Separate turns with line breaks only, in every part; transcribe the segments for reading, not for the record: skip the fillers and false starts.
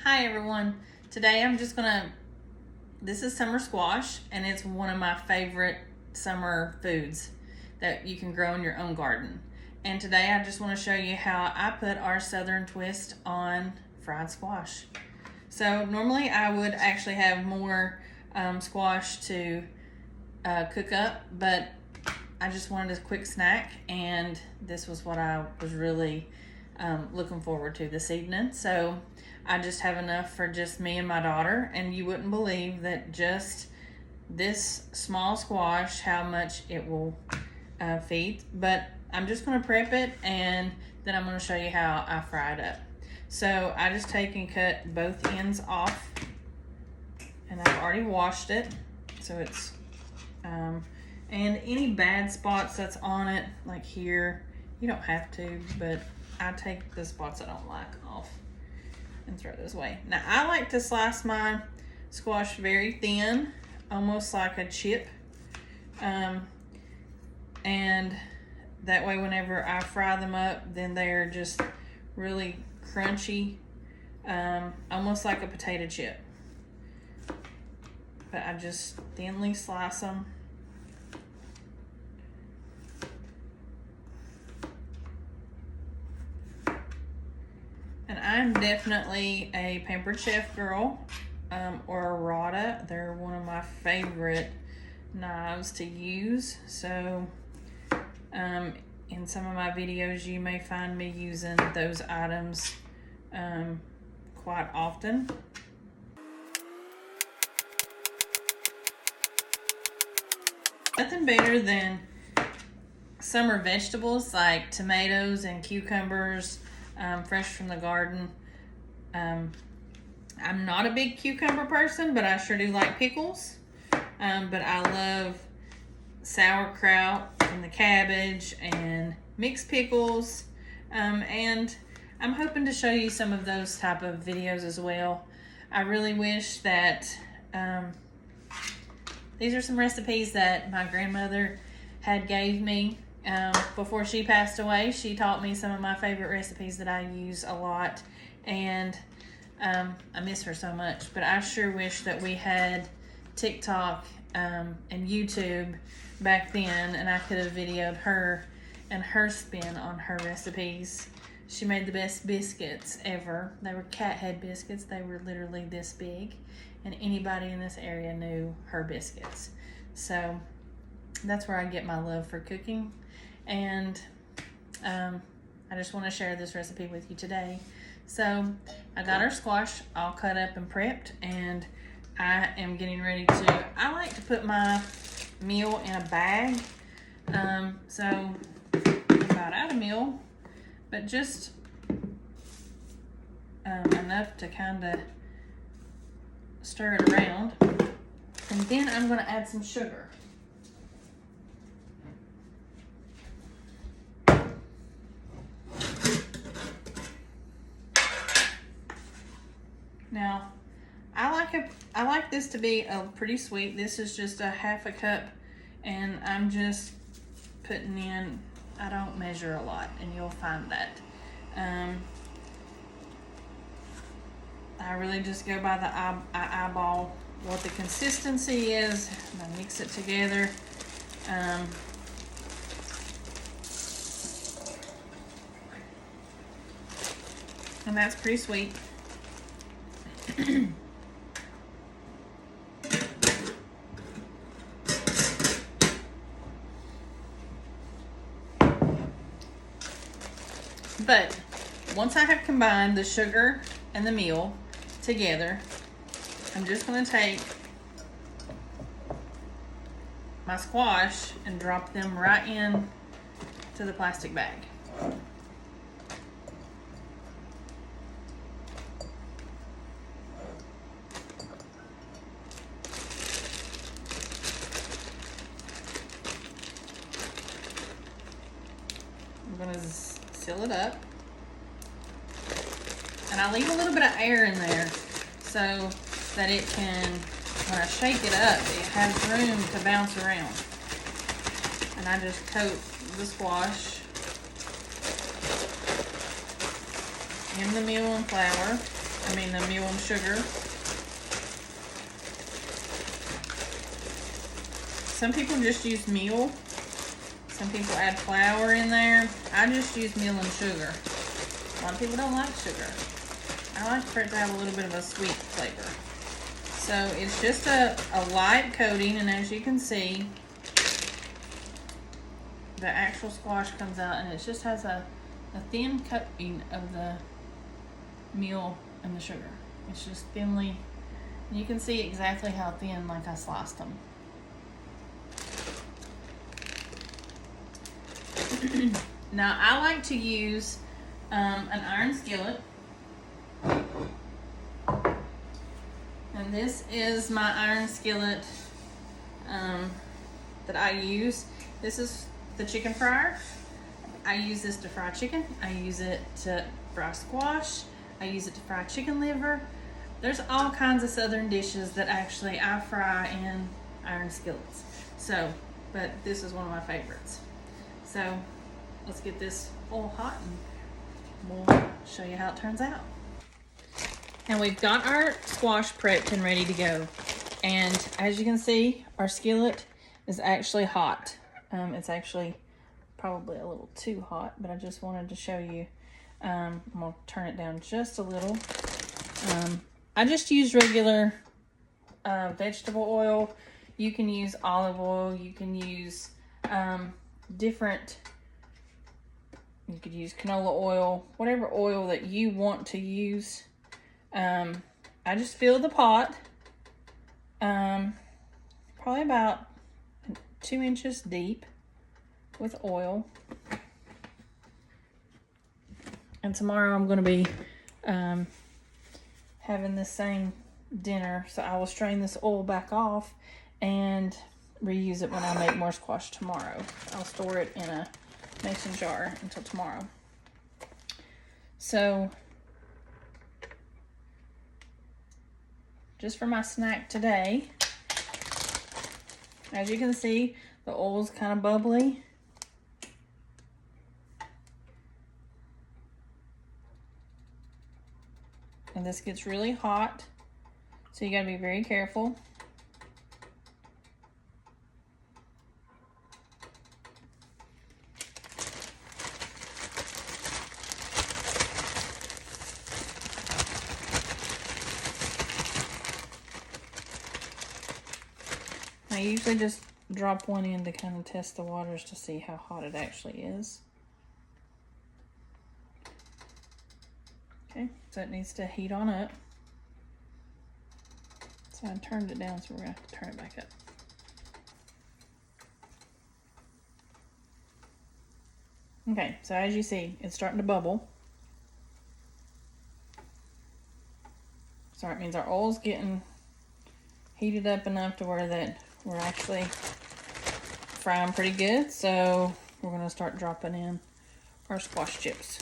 Hi everyone. Today I'm just this is summer squash, and it's one of my favorite summer foods that you can grow in your own garden. And today I just want to show you how I put our southern twist on fried squash. So normally I would actually have more squash to cook up, but I just wanted a quick snack, and this was what I was really looking forward to this evening. So I just have enough for just me and my daughter, and you wouldn't believe that just this small squash, how much it will feed. But I'm just going to prep it, and then I'm going to show you how I fry it up. So I just take and cut both ends off, and I've already washed it, so it's and any bad spots that's on it, like here, you don't have to, but I take the spots I don't like off and throw those away. Now I like to slice my squash very thin, almost like a chip, and that way whenever I fry them up, then they're just really crunchy, almost like a potato chip. But I just thinly slice them. And I'm definitely a Pampered Chef girl, or a Rada. They're one of my favorite knives to use. So in some of my videos you may find me using those items quite often. Nothing better than summer vegetables like tomatoes and cucumbers, fresh from the garden. I'm not a big cucumber person, but I sure do like pickles. But I love sauerkraut and the cabbage and mixed pickles. And I'm hoping to show you some of those type of videos as well. I really wish that these are some recipes that my grandmother had gave me before she passed away. She taught me some of my favorite recipes that I use a lot, and I miss her so much. But I sure wish that we had TikTok and YouTube back then, and I could have videoed her and her spin on her recipes. She made the best biscuits ever. They were cat head biscuits. They were literally this big, and anybody in this area knew her biscuits. So that's where I get my love for cooking. And I just want to share this recipe with you today. So I got our squash all cut up and prepped, and I am getting ready to, I like to put my meal in a bag. So I'm about out of meal, but just enough to kind of stir it around. And then I'm going to add some sugar. Now, I like this to be pretty sweet. This is just a half a cup, and I'm just putting in, I don't measure a lot, and you'll find that. I really just go by the I eyeball what the consistency is, and I mix it together. And that's pretty sweet. But once I have combined the sugar and the meal together, I'm just going to take my squash and drop them right in to the plastic bag. I'm going to seal it up. And I leave a little bit of air in there so that it can, when I shake it up, it has room to bounce around. And I just coat the squash in the meal and flour. the meal and sugar. Some people just use meal. Some people add flour in there. I just use meal and sugar. A lot of people don't like sugar. I like for it to have a little bit of a sweet flavor. So it's just a light coating, and as you can see, the actual squash comes out, and it just has a thin coating of the meal and the sugar. It's just thinly, and you can see exactly how thin, like I sliced them. Now I like to use an iron skillet, and this is my iron skillet that I use. This is the chicken fryer. I use this to fry chicken. I use it to fry squash. I use it to fry chicken liver. There's all kinds of southern dishes that actually I fry in iron skillets. So, but this is one of my favorites. So let's get this oil hot and we'll show you how it turns out. And we've got our squash prepped and ready to go. And as you can see, our skillet is actually hot. It's actually probably a little too hot, but I just wanted to show you. I'm gonna turn it down just a little. I just use regular vegetable oil. You can use olive oil. You can use different, you could use canola oil, whatever oil that you want to use. I just fill the pot, probably about 2 inches deep with oil. And tomorrow I'm going to be having the same dinner, so I will strain this oil back off and reuse it when I make more squash tomorrow. I'll store it in a mason jar until tomorrow. So just for my snack today, as you can see, the oil's kind of bubbly. And this gets really hot, so you gotta be very careful. I usually just drop one in to kind of test the waters to see how hot it actually is. Okay, so it needs to heat on up. So I turned it down, so we're gonna have to turn it back up. Okay, so as you see, it's starting to bubble. So it means our oil's getting heated up enough to where that we're actually frying pretty good. So we're gonna start dropping in our squash chips.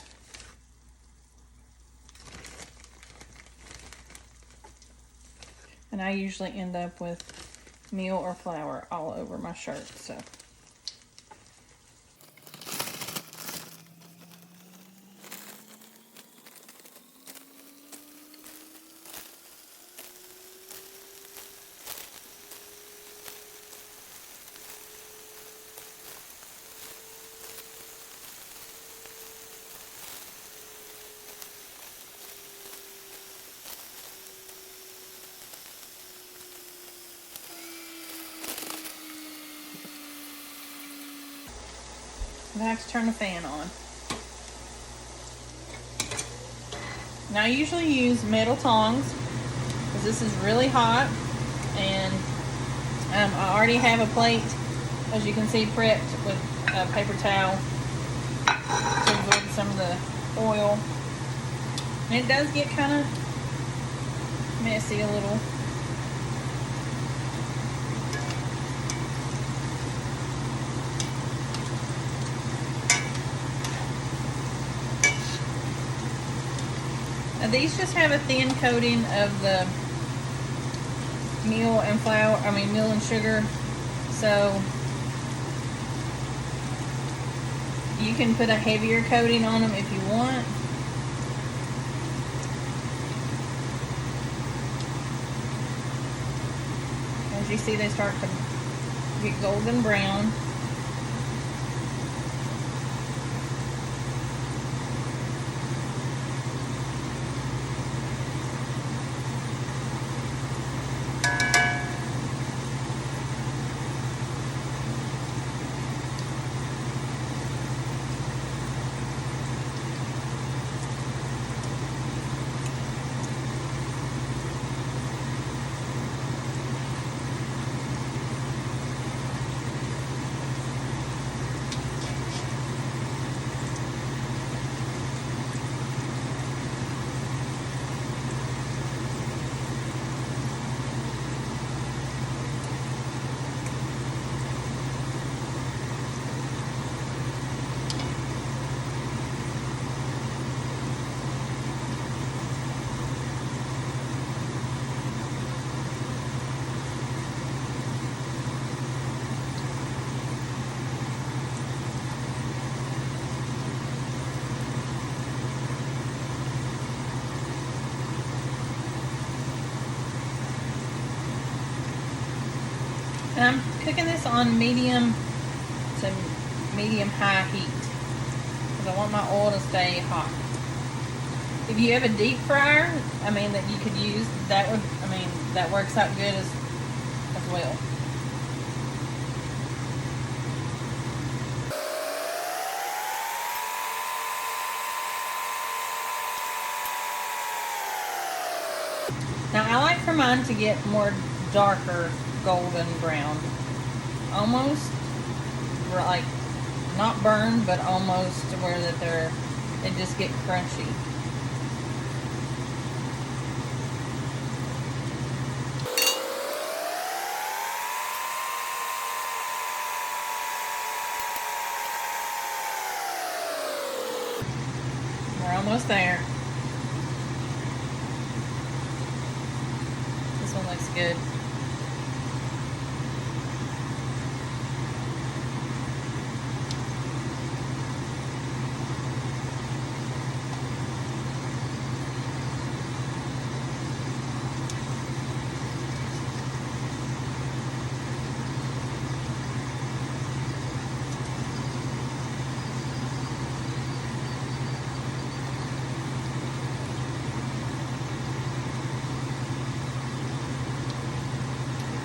And I usually end up with meal or flour all over my shirt, so. I have to turn the fan on. Now I usually use metal tongs because this is really hot, and I already have a plate, as you can see, prepped with a paper towel to absorb some of the oil. And it does get kind of messy a little. Now these just have a thin coating of the meal and meal and sugar. So you can put a heavier coating on them if you want. you see they start to get golden brown. And I'm cooking this on medium to medium high heat because I want my oil to stay hot. If you have a deep fryer, that you could use, that would, that works out good as well. Now I like for mine to get more darker golden brown. Almost like not burned, but almost to where that they just get crunchy. We're almost there. This one looks good.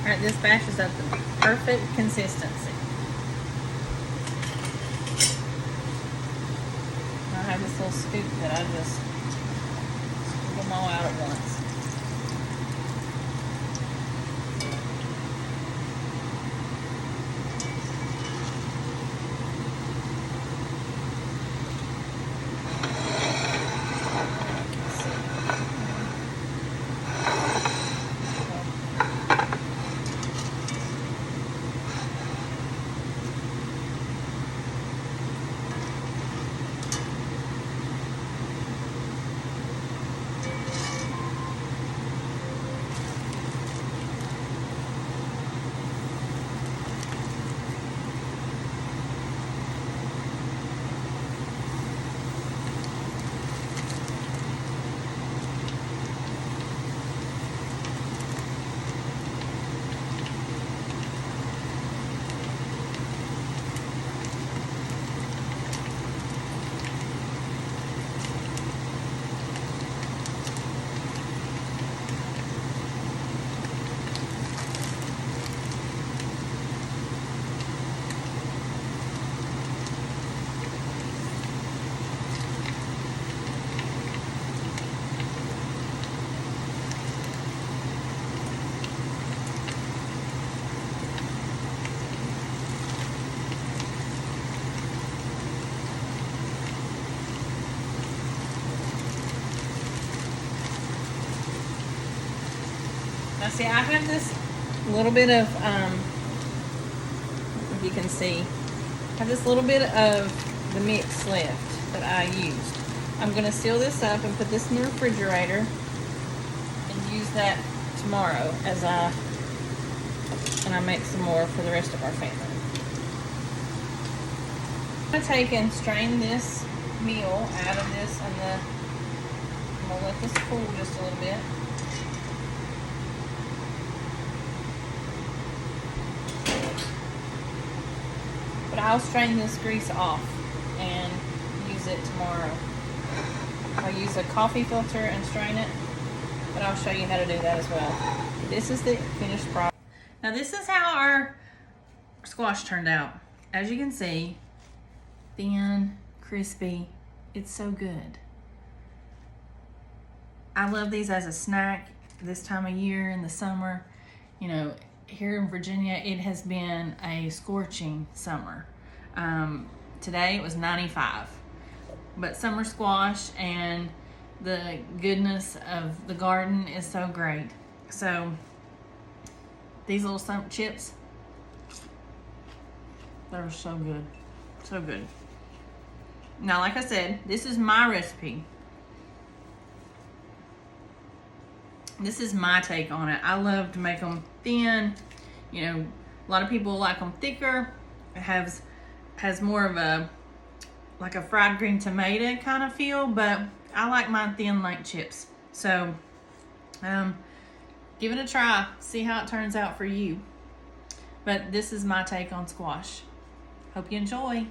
Alright, this batch is at the perfect consistency. I have this little scoop that I just scoop them all out at once. Now see, I have this little bit of, if you can see, I have this little bit of the mix left that I used. I'm going to seal this up and put this in the refrigerator and use that tomorrow as I make some more for the rest of our family. I'm going to take and strain this meal out of this, and I'm going to let this cool just a little bit. I'll strain this grease off and use it tomorrow. I'll use a coffee filter and strain it, but I'll show you how to do that as well. This is the finished product. Now this is how our squash turned out. As you can see, thin, crispy, it's so good. I love these as a snack this time of year in the summer. You know, here in Virginia, it has been a scorching summer. Today it was 95, but summer squash and the goodness of the garden is so great. So these little chips, they're so good, so good. Now, like I said, this is my recipe. This is my take on it. I love to make them thin. You know, a lot of people like them thicker. It has more of a, like a fried green tomato kind of feel, but I like mine thin like chips. So, give it a try. See how it turns out for you. But this is my take on squash. Hope you enjoy.